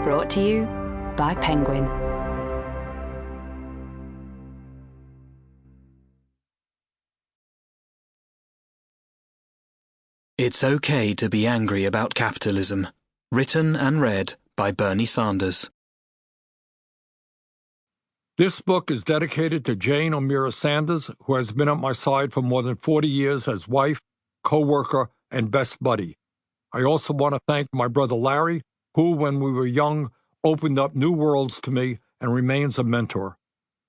Brought to you by Penguin. It's okay to be angry about capitalism. Written and read by Bernie Sanders. This book is dedicated to Jane O'Meara Sanders, who has been at my side for more than 40 years as wife, co-worker, and best buddy. I also want to thank my brother Larry, who, when we were young, opened up new worlds to me and remains a mentor.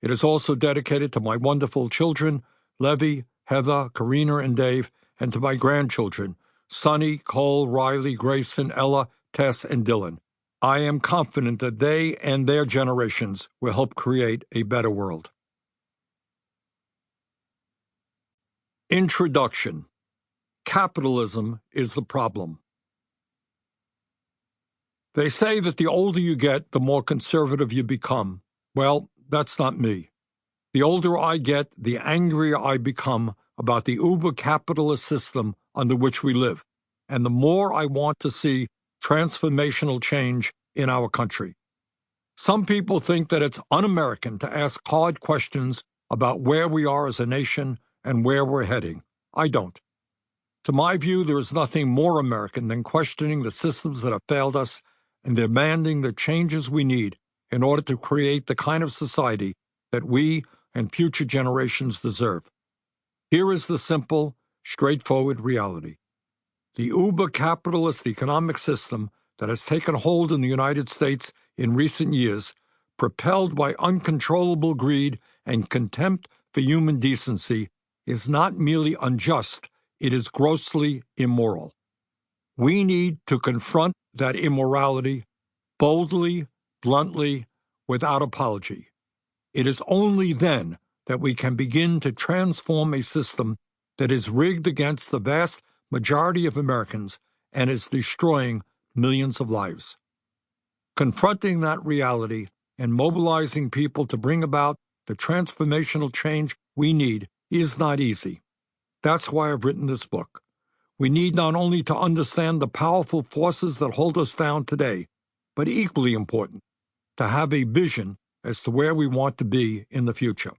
It is also dedicated to my wonderful children, Levy, Heather, Karina, and Dave, and to my grandchildren, Sonny, Cole, Riley, Grayson, Ella, Tess, and Dylan. I am confident that they and their generations will help create a better world. Introduction. Capitalism is the problem. They say that the older you get, the more conservative you become. Well, that's not me. The older I get, the angrier I become about the uber-capitalist system under which we live, and the more I want to see transformational change in our country. Some people think that it's un-American to ask hard questions about where we are as a nation and where we're heading. I don't. To my view, there is nothing more American than questioning the systems that have failed us and demanding the changes we need in order to create the kind of society that we and future generations deserve. Here is the simple, straightforward reality. The uber-capitalist economic system that has taken hold in the United States in recent years, propelled by uncontrollable greed and contempt for human decency, is not merely unjust, it is grossly immoral. We need to confront that immorality boldly, bluntly, without apology. It is only then that we can begin to transform a system that is rigged against the vast majority of Americans and is destroying millions of lives. Confronting that reality and mobilizing people to bring about the transformational change we need is not easy. That's why I've written this book. We need not only to understand the powerful forces that hold us down today, but equally important, to have a vision as to where we want to be in the future.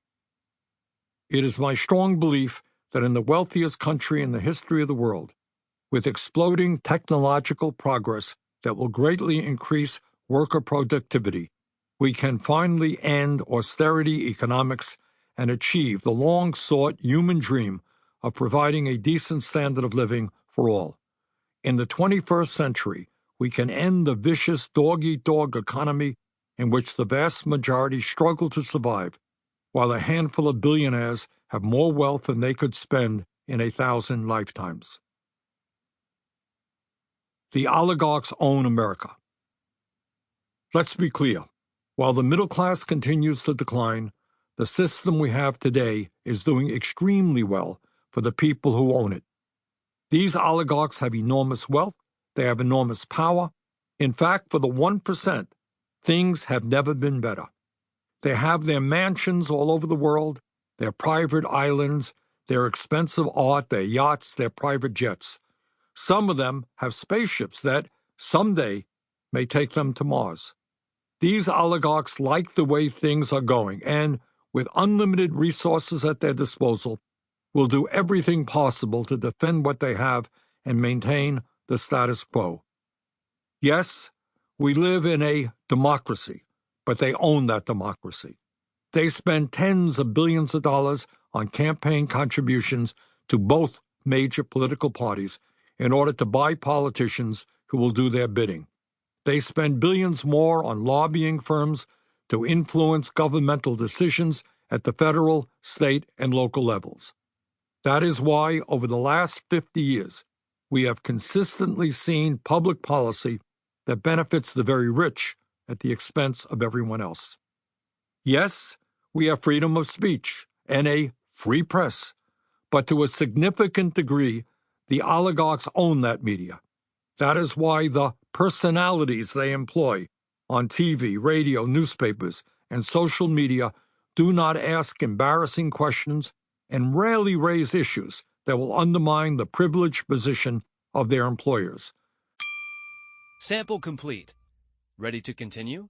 It is my strong belief that in the wealthiest country in the history of the world, with exploding technological progress that will greatly increase worker productivity, we can finally end austerity economics and achieve the long-sought human dream of providing a decent standard of living for all. In the 21st century, we can end the vicious dog-eat-dog economy in which the vast majority struggle to survive, while a handful of billionaires have more wealth than they could spend in 1,000 lifetimes. The oligarchs own America. Let's be clear. While the middle class continues to decline, the system we have today is doing extremely well for the people who own it. These oligarchs have enormous wealth, they have enormous power. In fact, for the 1%, things have never been better. They have their mansions all over the world, their private islands, their expensive art, their yachts, their private jets. Some of them have spaceships that, someday, may take them to Mars. These oligarchs like the way things are going, and, with unlimited resources at their disposal, will do everything possible to defend what they have and maintain the status quo. Yes, we live in a democracy, but they own that democracy. They spend tens of billions of dollars on campaign contributions to both major political parties in order to buy politicians who will do their bidding. They spend billions more on lobbying firms to influence governmental decisions at the federal, state, and local levels. That is why, over the last 50 years, we have consistently seen public policy that benefits the very rich at the expense of everyone else. Yes, we have freedom of speech and a free press, but to a significant degree, the oligarchs own that media. That is why the personalities they employ on TV, radio, newspapers, and social media do not ask embarrassing questions and rarely raise issues that will undermine the privileged position of their employers. Sample complete. Ready to continue?